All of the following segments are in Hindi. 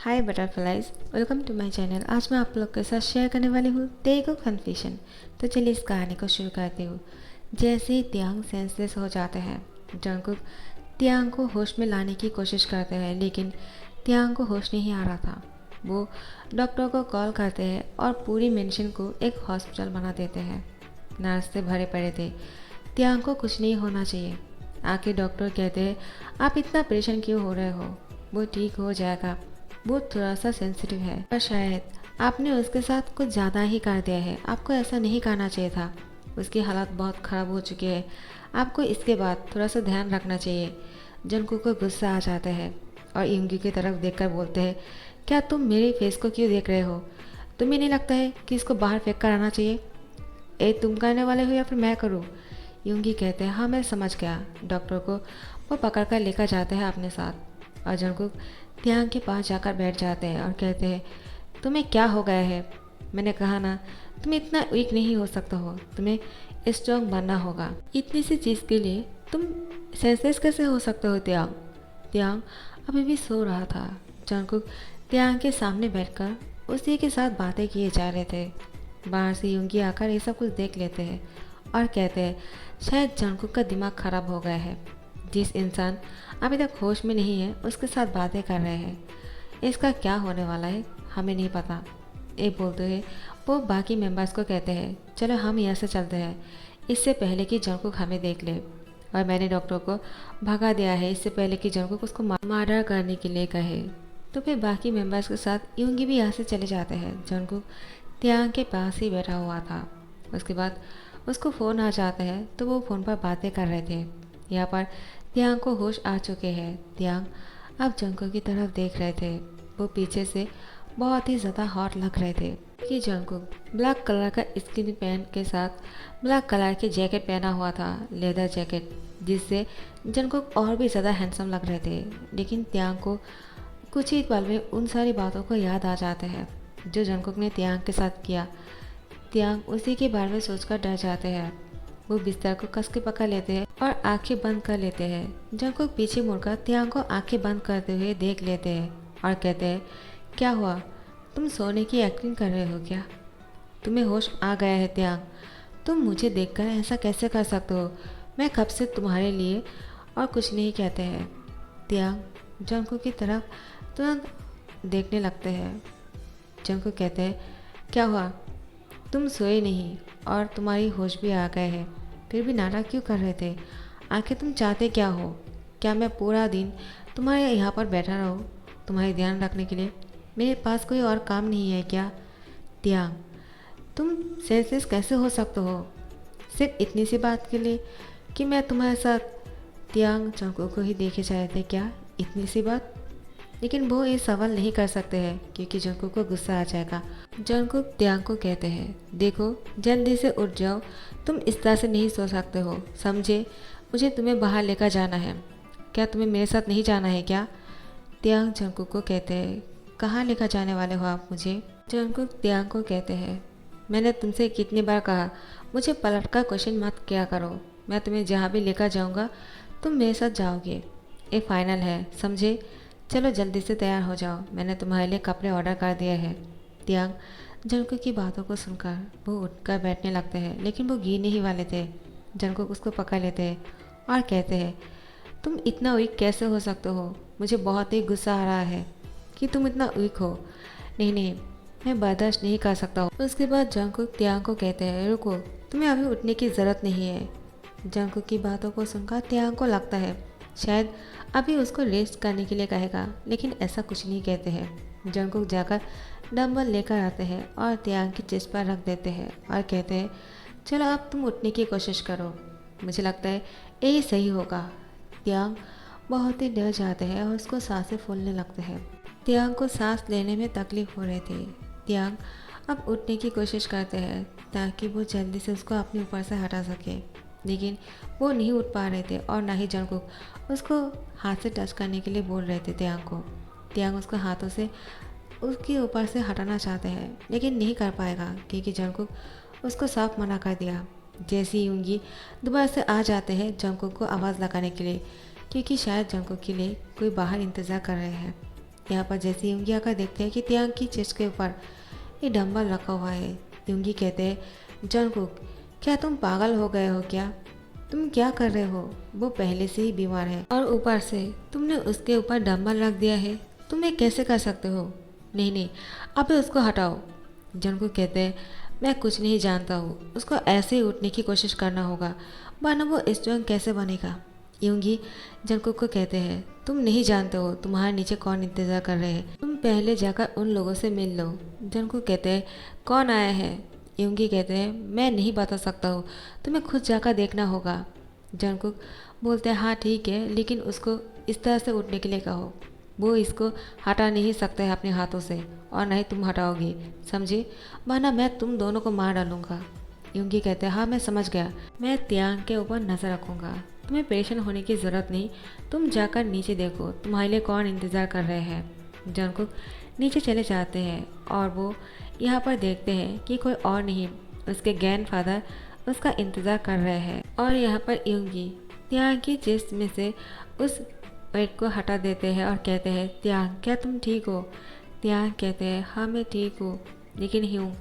Hi butterflies, welcome to my channel. आज मैं आप लोग के साथ शेयर करने वाली हूँ तेगो कन्फ्यूजन। तो चलिए इस कहानी को शुरू करती हूँ। जैसे ही त्यांग सेंसलेस हो जाते हैं, जंगकुक त्यांग को होश में लाने की कोशिश करते हैं, लेकिन त्यांग को होश नहीं आ रहा था। वो डॉक्टर को कॉल करते हैं और पूरी मेंशन को एक हॉस्पिटल बना देते हैं। नर्स से भरे पड़े थे। त्यांग को कुछ नहीं होना चाहिए। आखिर डॉक्टर कहते हैं, आप इतना परेशान क्यों हो रहे हो, वो ठीक हो जाएगा। वो थोड़ा सा सेंसिटिव है, पर शायद आपने उसके साथ कुछ ज़्यादा ही कर दिया है। आपको ऐसा नहीं करना चाहिए था। उसकी हालत बहुत ख़राब हो चुकी है। आपको इसके बाद थोड़ा सा ध्यान रखना चाहिए। जंकू को गुस्सा आ जाता है और इंगी की तरफ देखकर बोलते हैं, क्या तुम मेरे फेस को क्यों देख रहे हो? तुम्हें नहीं लगता है कि इसको बाहर फेंक कर आना चाहिए? तुम करने वाले हो या फिर मैं करूँ? यूंगी कहते हैं, हाँ मैं समझ गया। डॉक्टर को वो पकड़ कर लेकर जाते हैं अपने साथ और जंकुक त्यांग के पास जाकर बैठ जाते हैं और कहते हैं, तुम्हें क्या हो गया है? मैंने कहा ना, तुम इतना वीक नहीं हो सकता हो। तुम्हें स्ट्रॉन्ग बनना होगा। इतनी सी चीज़ के लिए तुम सेंसलेस कैसे हो सकते हो? त्यांग त्यांग अभी भी सो रहा था। जंकुक त्यांग के सामने बैठकर उसी के साथ बातें किए जा रहे थे। बाहर से यूंगी आकर ये सब कुछ देख लेते हैं और कहते हैं, शायद जंकुक का दिमाग खराब हो गया है। जिस इंसान अभी तक होश में नहीं है उसके साथ बातें कर रहे हैं। इसका क्या होने वाला है हमें नहीं पता। ये बोलते हुए वो बाकी मेंबर्स को कहते हैं, चलो हम यहाँ से चलते हैं, इससे पहले कि जंकुक हमें देख ले। और मैंने डॉक्टर को भगा दिया है, इससे पहले कि जंकुक उसको मर्डर करने के लिए कहे। तो फिर बाकी मेंबर्स के साथ यूंगी भी यहाँ से चले जाते हैं। जंकुक त्यांग के पास ही बैठा हुआ था। उसके बाद उसको फ़ोन आ जाता है तो वो फ़ोन पर बातें कर रहे थे। यहाँ पर त्यांग को होश आ चुके हैं। त्यांग अब जंकुक की तरफ देख रहे थे। वो पीछे से बहुत ही ज़्यादा हॉट लग रहे थे कि जंकुक ब्लैक कलर का स्किन पैंट के साथ ब्लैक कलर की जैकेट पहना हुआ था, लेदर जैकेट, जिससे जंकुक और भी ज़्यादा हैंडसम लग रहे थे। लेकिन त्यांग को कुछ ही पल में उन सारी बातों को याद आ जाते हैं जो जंकुक ने त्यांग के साथ किया। त्यांग उसी के बारे में सोचकर डर जाते हैं। वो बिस्तर को कस के पकड़ लेते हैं और आंखें बंद कर लेते हैं। जंकुक पीछे मुड़कर त्यांग को आंखें बंद करते हुए देख लेते हैं और कहते हैं, क्या हुआ? तुम सोने की एक्टिंग कर रहे हो क्या? तुम्हें होश आ गया है त्यांग? तुम मुझे देखकर ऐसा कैसे कर सकते हो? मैं कब से तुम्हारे लिए और कुछ नहीं कहते हैं। त्यांग जंकुक की तरफ तुरंत देखने लगते हैं। जंकुक कहते हैं, क्या हुआ? तुम सोए नहीं और तुम्हारी होश भी आ गए हैं, फिर भी नाटक क्यों कर रहे थे? आखिर तुम चाहते क्या हो? क्या मैं पूरा दिन तुम्हारे यहाँ पर बैठा रहूँ तुम्हारी ध्यान रखने के लिए? मेरे पास कोई और काम नहीं है क्या? त्यांग तुम सेंसलेस कैसे हो सकते हो सिर्फ इतनी सी बात के लिए कि मैं तुम्हारे साथ? त्यांग जंकुक को ही देखे जा रहे थे। क्या इतनी सी बात? लेकिन वो ये सवाल नहीं कर सकते हैं क्योंकि जंकुक को गुस्सा आ जाएगा। जंकुक त्यांग को कहते हैं, देखो जल्दी से उठ जाओ, तुम इस तरह से नहीं सो सकते हो, समझे? मुझे तुम्हें बाहर लेकर जाना है। क्या तुम्हें मेरे साथ नहीं जाना है क्या? त्यांग जंकुक को कहते हैं, कहाँ लेकर जाने वाले हो आप मुझे? जंकुक त्यांग को कहते हैं, मैंने तुमसे कितनी बार कहा, मुझे पलट कर क्वेश्चन मत किया करो। मैं तुम्हें जहाँ भी लेकर जाऊँगा तुम मेरे साथ जाओगे। ये फाइनल है, समझे? चलो जल्दी से तैयार हो जाओ, मैंने तुम्हारे लिए कपड़े ऑर्डर कर दिए हैं। त्यांग जंकुक की बातों को सुनकर वो उठकर बैठने लगते हैं, लेकिन वो गिरने ही वाले थे। जंकुक उसको पकड़ लेते हैं और कहते हैं, तुम इतना वीक कैसे हो सकते हो? मुझे बहुत ही गुस्सा आ रहा है कि तुम इतना वीक हो। नहीं नहीं, मैं बर्दाश्त नहीं कर सकता हूँ। उसके बाद जंकुक त्यांग को कहते हैं, रुको, तुम्हें अभी उठने की ज़रूरत नहीं है। जंकुक की बातों को सुनकर त्यांग को लगता है शायद अभी उसको रेस्ट करने के लिए कहेगा, लेकिन ऐसा कुछ नहीं कहते हैं। जंकुक जाकर डंबल लेकर आते हैं और त्यांग की चेस्ट पर रख देते हैं और कहते हैं, चलो अब तुम उठने की कोशिश करो, मुझे लगता है यही सही होगा। त्यांग बहुत ही डर जाते हैं और उसको सांसें फूलने लगते हैं। त्यांग को सांस लेने में तकलीफ हो रही थी। त्यांग अब उठने की कोशिश करते हैं ताकि वो जल्दी से उसको अपने ऊपर से हटा सके, लेकिन वो नहीं उठ पा रहे थे और ना ही जंकुक उसको हाथ से टच करने के लिए बोल रहे थे त्यांग को। त्यांग उसको हाथों से उसके ऊपर से हटाना चाहते हैं, लेकिन नहीं कर पाएगा क्योंकि जंकुक उसको साफ मना कर दिया। जैसे ही यूंगी दोबारा से आ जाते हैं जंकुक को आवाज़ लगाने के लिए, क्योंकि शायद जंकुक के लिए कोई बाहर इंतज़ार कर रहे हैं। यहाँ पर जैसे युंगी आकर देखते हैं कि त्यांग की चेस्ट के ऊपर ये डंबल रखा हुआ है। युंगी कहते हैं, जंगकुक क्या तुम पागल हो गए हो क्या? तुम क्या कर रहे हो? वो पहले से ही बीमार है और ऊपर से तुमने उसके ऊपर डंबल रख दिया है। तुम ये कैसे कर सकते हो? नहीं नहीं, अबे उसको हटाओ। जंगकुक कहते हैं, मैं कुछ नहीं जानता हूँ, उसको ऐसे ही उठने की कोशिश करना होगा, वरना वो स्ट्रांग कैसे बनेगा। युंगी जंगकुक को कहते हैं, तुम नहीं जानते हो तुम्हारे नीचे कौन इंतजार कर रहे हैं, तुम पहले जाकर उन लोगों से मिल लो। जंगकुक कहते हैं, कौन आया है? युंगी कहते हैं, मैं नहीं बता सकता हूँ, तुम्हें खुद जाकर देखना होगा। जंगकुक बोलते हैं, हाँ ठीक है, लेकिन उसको इस तरह से उठने के लिए कहो। वो इसको हटा नहीं सकता है अपने हाथों से, और नहीं तुम हटाओगे, समझे, वरना मैं तुम दोनों को मार डालूंगा। युंगी कहते हैं, हाँ मैं समझ गया, मैं त्यांग के ऊपर नज़र रखूँगा, तुम्हें परेशान होने की ज़रूरत नहीं, तुम जाकर नीचे देखो तुम्हारे लिए कौन इंतज़ार कर रहे हैं। जंगकुक नीचे चले जाते हैं और वो यहाँ पर देखते हैं कि कोई और नहीं, उसके ग्रैंडफादर उसका इंतज़ार कर रहे हैं। और यहाँ पर युंगी त्यांग की चेस्ट में से उस वेट को हटा देते हैं और कहते हैं, त्यांग क्या तुम ठीक हो? त्यांग कहते हैं, हाँ मैं ठीक हूँ, लेकिन ह्यूंग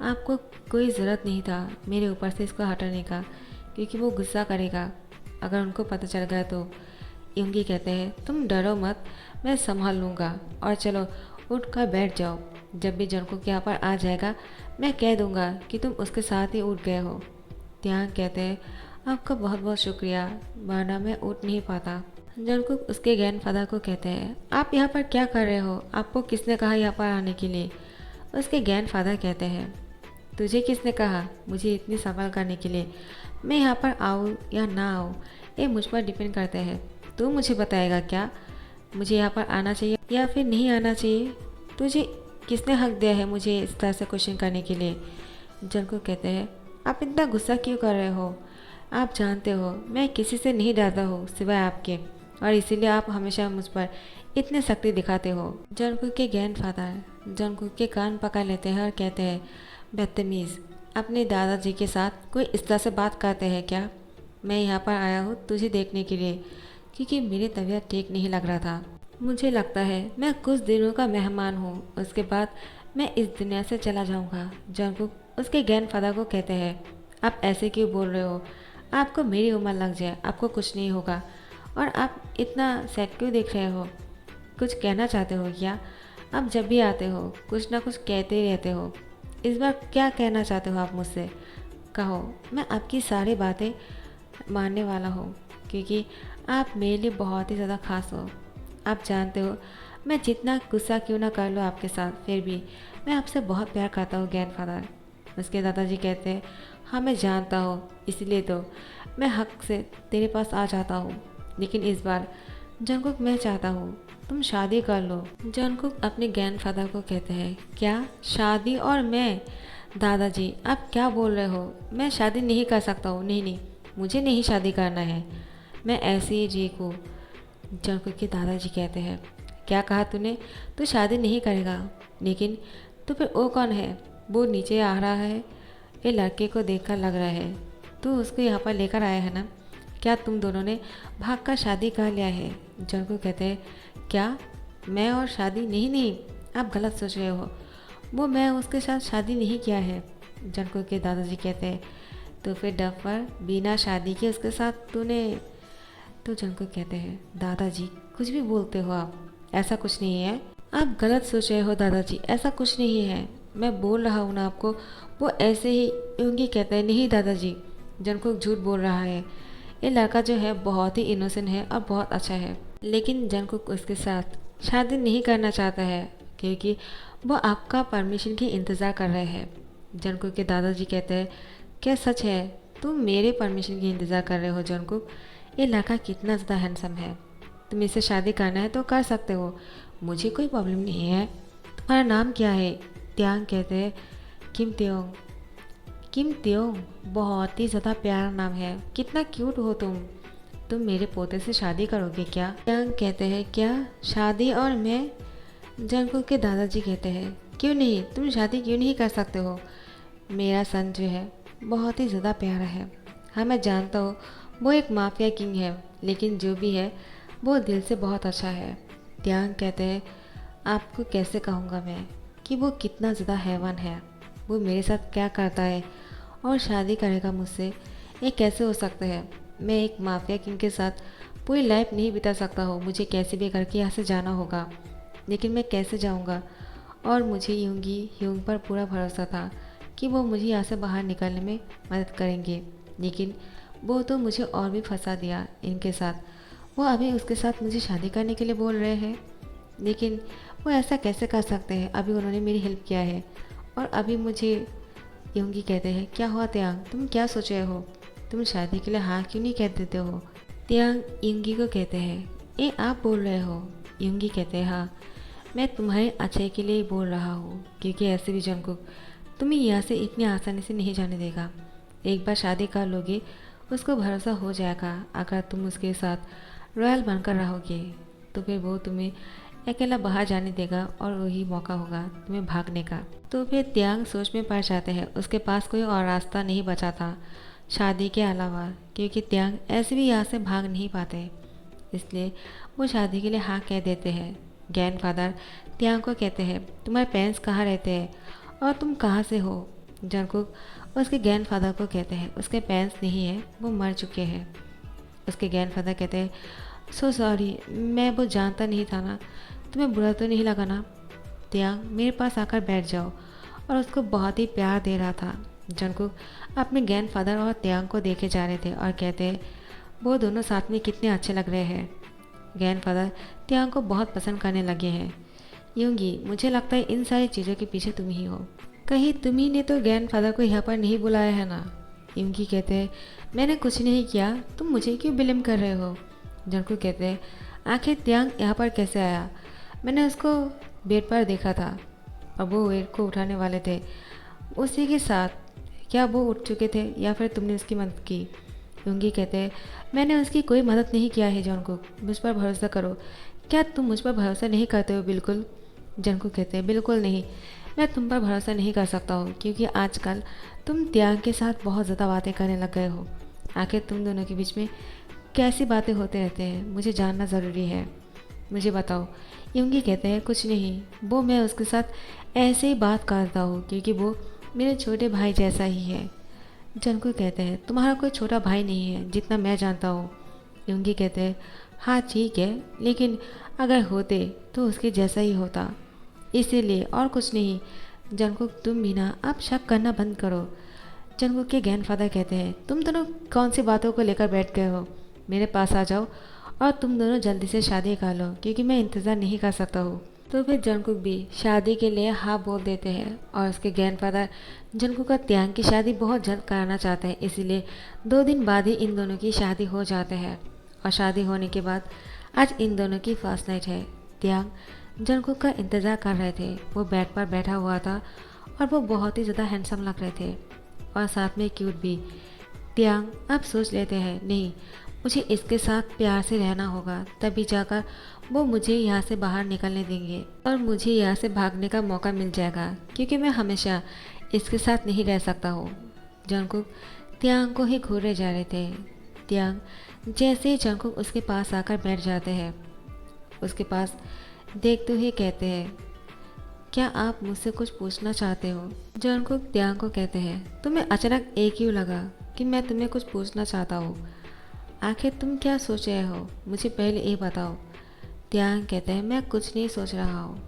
आपको कोई ज़रूरत नहीं था मेरे ऊपर से इसको हटाने का, क्योंकि वो गुस्सा करेगा अगर उनको पता चल गया तो। युंगी कहते हैं, तुम डरो मत, मैं संभाल लूँगा, और चलो उठ कर बैठ जाओ, जब भी जंगकुक यहाँ पर आ जाएगा मैं कह दूँगा कि तुम उसके साथ ही उठ गए हो। त्यांग कहते हैं, आपका बहुत बहुत शुक्रिया, वरना मैं उठ नहीं पाता। जंगकुक उसके ग्रैंडफादर को कहते हैं, आप यहाँ पर क्या कर रहे हो? आपको किसने कहा यहाँ पर आने के लिए? उसके ग्रैंडफादर कहते हैं, तुझे किसने कहा मुझे इतनी सवाल करने के लिए? मैं यहाँ पर आऊँ या ना आऊँ ये मुझ पर डिपेंड करते हैं। तू मुझे बताएगा क्या मुझे यहाँ पर आना चाहिए या फिर नहीं आना चाहिए? तुझे किसने हक दिया है मुझे इस तरह से क्वेश्चन करने के लिए? जंगकुक कहते हैं, आप इतना गुस्सा क्यों कर रहे हो? आप जानते हो मैं किसी से नहीं डरता हूँ सिवाय आपके, और इसीलिए आप हमेशा मुझ पर इतने सख्ती दिखाते हो। जंगकुक के ग्रैंडफादर जंगकुक के कान पकड़ लेते हैं और कहते हैं, बदतमीज़, अपने दादाजी के साथ कोई इस तरह से बात करते हैं क्या? मैं यहाँ पर आया हूँ तुझे देखने के लिए, क्योंकि मेरी तबीयत ठीक नहीं लग रहा था। मुझे लगता है मैं कुछ दिनों का मेहमान हूँ, उसके बाद मैं इस दुनिया से चला जाऊँगा। जंगकुक उसके ग्रैंडफादर को कहते हैं, आप ऐसे क्यों बोल रहे हो? आपको मेरी उम्र लग जाए आपको कुछ नहीं होगा, और आप इतना सैड क्यों देख रहे हो? कुछ कहना चाहते हो क्या? आप जब भी आते हो कुछ ना कुछ कहते ही रहते हो, इस बार क्या कहना चाहते हो आप मुझसे? कहो, मैं आपकी सारी बातें मानने वाला हूँ, क्योंकि आप मेरे लिए बहुत ही ज़्यादा खास हो। आप जानते हो मैं जितना गुस्सा क्यों ना कर लूँ आपके साथ, फिर भी मैं आपसे बहुत प्यार करता हूँ ग्रैंडफादर। उसके दादाजी कहते हैं, हाँ मैं जानता हूँ, इसलिए तो मैं हक से तेरे पास आ जाता हूँ, लेकिन इस बार जंगकुक मैं चाहता हूँ तुम शादी कर लो। जंगकुक अपने ग्रैंडफादर को कहते हैं, क्या शादी और मैं? दादाजी आप क्या बोल रहे हो? मैं शादी नहीं कर सकता हूँ, नहीं नहीं, मुझे नहीं शादी करना है, मैं ऐसे ही ठीक हूँ। जंगकुक के दादाजी कहते हैं, क्या कहा तूने? तू शादी नहीं करेगा? लेकिन तो फिर वो कौन है? वो नीचे आ रहा है, ये लड़के को देखकर लग रहा है तू उसको यहाँ पर लेकर आया है ना? क्या तुम दोनों ने भाग कर शादी कर लिया है? जंगकुक कहते हैं, क्या मैं और शादी? नहीं नहीं, आप गलत सोच रहे हो, वो मैं उसके साथ शादी नहीं किया है। जंगकुक के दादाजी कहते हैं, तो फिर डफर बिना शादी के उसके साथ तूने? तो जंगकुक कहते हैं, दादाजी कुछ भी बोलते हो आप, ऐसा कुछ नहीं है, आप गलत सोच रहे हो दादाजी, ऐसा कुछ नहीं है, मैं बोल रहा हूँ ना आपको, वो ऐसे ही। युंगी कहते हैं, नहीं दादाजी, जंगकुक झूठ बोल रहा है, ये लड़का जो है बहुत ही इनोसेंट है और बहुत अच्छा है, लेकिन जंगकुक उसके साथ शादी नहीं करना चाहता है क्योंकि वो आपका परमिशन की इंतज़ार कर रहे हैं। जंगकुक के दादाजी कहते हैं, क्या सच है? तुम मेरे परमिशन की इंतज़ार कर रहे हो जंगकुक? ये लड़का कितना ज़्यादा हैंडसम है, तुम इससे शादी करना है तो कर सकते हो, मुझे कोई प्रॉब्लम नहीं है। तुम्हारा नाम क्या है? त्यांग कहते हैं, किम त्योंग। किम त्योंग बहुत ही ज़्यादा प्यारा नाम है, कितना क्यूट हो तुम मेरे पोते से शादी करोगे क्या? त्यांग कहते हैं, क्या शादी और मैं? जंगकुक के दादाजी कहते हैं, क्यों नहीं, तुम शादी क्यों नहीं कर सकते हो? मेरा सन जो है बहुत ही ज़्यादा प्यारा है। हाँ मैं जानता हूँ वो एक माफिया किंग है, लेकिन जो भी है वो दिल से बहुत अच्छा है। त्यांग कहते हैं, आपको कैसे कहूँगा मैं कि वो कितना ज़्यादा हैवान है, वो मेरे साथ क्या करता है और शादी करेगा मुझसे, ये कैसे हो सकता है। मैं एक माफिया किंग के साथ पूरी लाइफ नहीं बिता सकता हूँ, मुझे कैसे भी करके यहाँ से जाना होगा। लेकिन मैं कैसे जाऊँगा। और मुझे ह्यूंग पर पूरा भरोसा था कि वो मुझे यहाँ से बाहर निकलने में मदद करेंगे, लेकिन वो तो मुझे और भी फंसा दिया इनके साथ। वो अभी उसके साथ मुझे शादी करने के लिए बोल रहे हैं, लेकिन वो ऐसा कैसे कर सकते हैं। अभी उन्होंने मेरी हेल्प किया है और अभी मुझे यूंगी कहते हैं, क्या हुआ त्यांग, तुम क्या सोच रहे हो, तुम शादी के लिए हाँ क्यों नहीं कह देते हो। त्यांग यूंगी को कहते हैं, ये आप बोल रहे हो। यूंगी कहते हैं, हाँ मैं तुम्हारे अच्छे के लिए ही बोल रहा हूँ, क्योंकि ऐसे भी जंगकुक तुम्हें यहाँ से इतनी आसानी से नहीं जाने देगा। एक बार शादी कर लोगे उसको भरोसा हो जाएगा, अगर तुम उसके साथ रॉयल बनकर रहोगे तो फिर वो तुम्हें अकेला बाहर जाने देगा और वही मौका होगा तुम्हें भागने का। तो फिर त्यांग सोच में पड़ जाते हैं, उसके पास कोई और रास्ता नहीं बचा था शादी के अलावा, क्योंकि त्यांग ऐसे भी यहाँ से भाग नहीं पाते। इसलिए वो शादी के लिए हाँ कह देते हैं। ग्रैंडफादर त्यांग को कहते हैं, तुम्हारे पेरेंट्स कहाँ रहते हैं और तुम कहाँ से हो। जंगकुक उसके ग्रैंडफादर को कहते हैं, उसके पेरेंट्स नहीं है, वो मर चुके हैं। उसके ग्रैंडफादर कहते हैं, सो सॉरी, मैं वो जानता नहीं था ना, तुम्हें बुरा तो नहीं लगा ना। त्यांग मेरे पास आकर बैठ जाओ, और उसको बहुत ही प्यार दे रहा था। जंगकुक अपने ग्रैंडफादर और त्यांग को देखे जा रहे थे और कहते हैं, वो दोनों साथ में कितने अच्छे लग रहे हैं। ग्रैंडफादर त्यांग को बहुत पसंद करने लगे हैं। यूंगी, मुझे लगता है इन सारी चीज़ों के पीछे तुम ही हो, कहीं तुम्ही ने तो ग्रैंडफादर को यहाँ पर नहीं बुलाया है ना। यूंगी कहते हैं, मैंने कुछ नहीं किया, तुम मुझे क्यों ब्लेम कर रहे हो। जंगकुक कहते हैं, आखिर त्यांग यहाँ पर कैसे आया, मैंने उसको बेड पर देखा था और वो वेट को उठाने वाले थे उसी के साथ, क्या वो उठ चुके थे या फिर तुमने उसकी मदद की। यूंगी कहते हैं, मैंने उसकी कोई मदद नहीं किया है जंगकुक, मुझ पर भरोसा करो। क्या तुम मुझ पर भरोसा नहीं करते हो बिल्कुल। जंगकुक कहते हैं, बिल्कुल नहीं, मैं तुम पर भरोसा नहीं कर सकता हूँ, क्योंकि आजकल तुम त्यांग के साथ बहुत ज़्यादा बातें करने लग गए हो। आखिर तुम दोनों के बीच में कैसी बातें होते रहते हैं, मुझे जानना ज़रूरी है, मुझे बताओ। यूंगी कहते हैं, कुछ नहीं, वो मैं उसके साथ ऐसे ही बात करता हूँ क्योंकि वो मेरे छोटे भाई जैसा ही है। जंगकुक कहते हैं, तुम्हारा कोई छोटा भाई नहीं है जितना मैं जानता हूँ। यूंगी कहते हैं, हाँ ठीक है, लेकिन अगर होते तो उसके जैसा ही होता, इसीलिए और कुछ नहीं। जंगकुक तुम भी ना अब शक करना बंद करो। जंगकुक के ग्रैंडफादर कहते हैं, तुम दोनों कौन सी बातों को लेकर बैठ गए हो, मेरे पास आ जाओ और तुम दोनों जल्दी से शादी कर लो, क्योंकि मैं इंतज़ार नहीं कर सकता हूँ। तो फिर जंगकुक भी शादी के लिए हाँ बोल देते हैं और उसके ग्रैंडफादर जंगकुक का त्यांग की शादी बहुत जल्द कराना चाहते हैं, इसीलिए 2 दिन बाद ही इन दोनों की शादी हो जाते हैं। और शादी होने के बाद आज इन दोनों की फर्स्ट नाइट है। त्यांग जंगकुक का इंतज़ार कर रहे थे, वो बेड पर बैठा हुआ था और वो बहुत ही ज़्यादा हैंडसम लग रहे थे और साथ में क्यूट भी। त्यांग अब सोच लेते हैं, नहीं, मुझे इसके साथ प्यार से रहना होगा, तभी जाकर वो मुझे यहाँ से बाहर निकलने देंगे और मुझे यहाँ से भागने का मौका मिल जाएगा, क्योंकि मैं हमेशा इसके साथ नहीं रह सकता हूँ। जंगकुक त्यांग को ही घूरे जा रहे थे। त्यांग जैसे ही जंगकुक उसके पास आकर बैठ जाते हैं, उसके पास देखते हुए कहते हैं, क्या आप मुझसे कुछ पूछना चाहते हो। जंगकुक त्यांग को कहते हैं, तुम्हें अचानक एक क्यों लगा कि मैं तुम्हें कुछ पूछना चाहता हूँ, आखिर तुम क्या सोच रहे हो, मुझे पहले ये बताओ। त्यांग कहते हैं, मैं कुछ नहीं सोच रहा हूँ,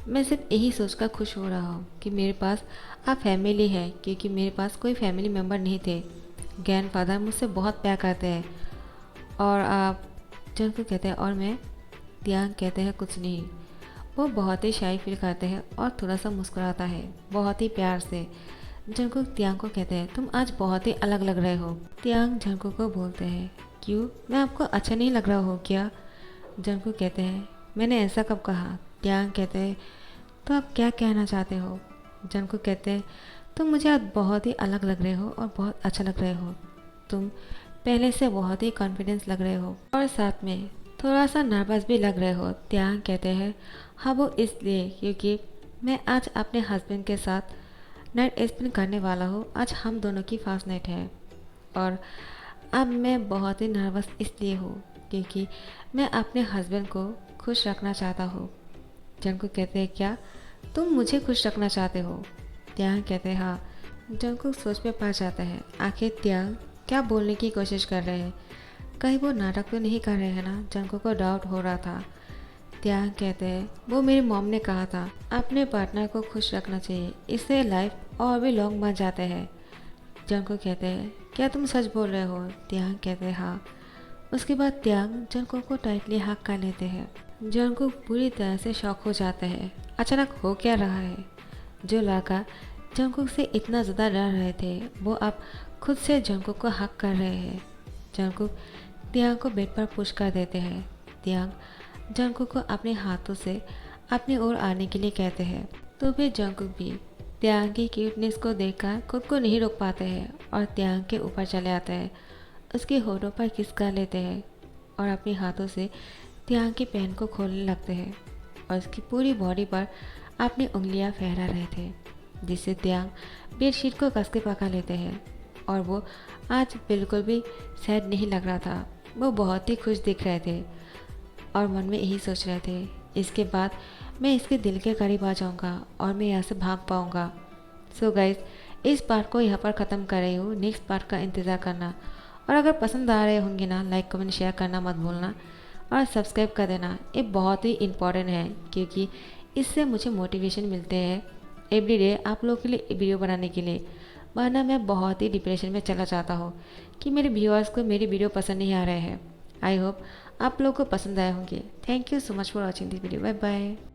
मैं सिर्फ यही सोचकर खुश हो रहा हूँ कि मेरे पास अब फैमिली है, क्योंकि मेरे पास कोई फैमिली मेम्बर नहीं थे। ग्रैंडफादर मुझसे बहुत प्यार करते हैं और आप। जंगकुक कहते हैं, और मैं। त्यांग कहते हैं, कुछ नहीं। वो बहुत ही शाई फील करते हैं और थोड़ा सा मुस्कुराता है बहुत ही प्यार से। जंगकुक त्यांग को कहते हैं, तुम आज बहुत ही अलग लग रहे हो। त्यांग जंगकुक को बोलते हैं, क्यों, मैं आपको अच्छा नहीं लग रहा हो क्या। जंगकुक कहते हैं, मैंने ऐसा कब कहा। त्यांग कहते हैं, तो आप क्या कहना चाहते हो। जंगकुक कहते हैं, तुम मुझे आज बहुत ही अलग लग रहे हो और बहुत अच्छा लग रहे हो, तुम पहले से बहुत ही कॉन्फिडेंस लग रहे हो और साथ में थोड़ा सा नर्वस भी लग रहे हो। त्यांग कहते हैं, हाँ वो इसलिए क्योंकि मैं आज अपने हस्बैंड के साथ नाइट स्पेंड करने वाला हूँ, आज हम दोनों की फर्स्ट नाइट है और अब मैं बहुत ही नर्वस इसलिए हूँ क्योंकि मैं अपने हस्बैंड को खुश रखना चाहता हूँ। जंगकुक कहते हैं क्या तुम मुझे खुश रखना चाहते हो? त्यांग कहते हैं हाँ। जंगकुक सोच में पड़ जाता है, आखिर त्यांग क्या बोलने की कोशिश कर रहे हैं, कहीं वो नाटक तो नहीं कर रहे हैं ना? जंगकुक को डाउट हो रहा था। त्यांग कहते हैं वो मेरी मॉम ने कहा था अपने पार्टनर को खुश रखना चाहिए, इससे लाइफ और भी लॉन्ग बन जाते हैं। जंगकुक कहते हैं क्या तुम सच बोल रहे हो? त्यांग कहते हैं हाँ। उसके बाद त्यांग जंगकुक को टाइटली हक कर लेते हैं। जंगकुक पूरी तरह से शॉक हो जाता है, अचानक हो क्या रहा है? जो लड़का जंगकुक से इतना ज़्यादा डर रहे थे वो अब खुद से जंगकुक को हक कर रहे हैं। जंगकुक त्यांग को बेड पर पुश कर देते हैं। त्यांग जंगकुक को अपने हाथों से अपनी ओर आने के लिए कहते हैं, तो फिर जंगकुक भी त्यांग की क्यूटनेस को देखकर खुद को नहीं रोक पाते हैं और त्यांग के ऊपर चले आते हैं, उसके होठों पर किस कर लेते हैं और अपने हाथों से त्यांग की पैंट को खोलने लगते हैं और उसकी पूरी बॉडी पर अपनी उंगलियां फहरा रहे थे, जिससे त्यांग बेडशीट को कस के पकड़ लेते हैं। और वो आज बिल्कुल भी सैड नहीं लग रहा था, वो बहुत ही खुश दिख रहे थे और मन में यही सोच रहे थे इसके बाद मैं इसके दिल के करीब आ जाऊंगा और मैं यहाँ से भाग पाऊंगा। सो गाइज, इस पार्ट को यहाँ पर ख़त्म कर रही हूँ, नेक्स्ट पार्ट का इंतज़ार करना। और अगर पसंद आ रहे होंगे ना, लाइक कमेंट शेयर करना मत भूलना और सब्सक्राइब कर देना, ये बहुत ही इम्पॉर्टेंट है क्योंकि इससे मुझे मोटिवेशन मिलते हैं एवरीडे आप लोगों के लिए वीडियो बनाने के लिए। वरना मैं बहुत ही डिप्रेशन में चला जाता हूँ कि मेरे व्यूअर्स को मेरी वीडियो पसंद नहीं आ रहे हैं। आई होप आप लोगों को पसंद आए होंगे। Thank you so much for watching this video. Bye bye.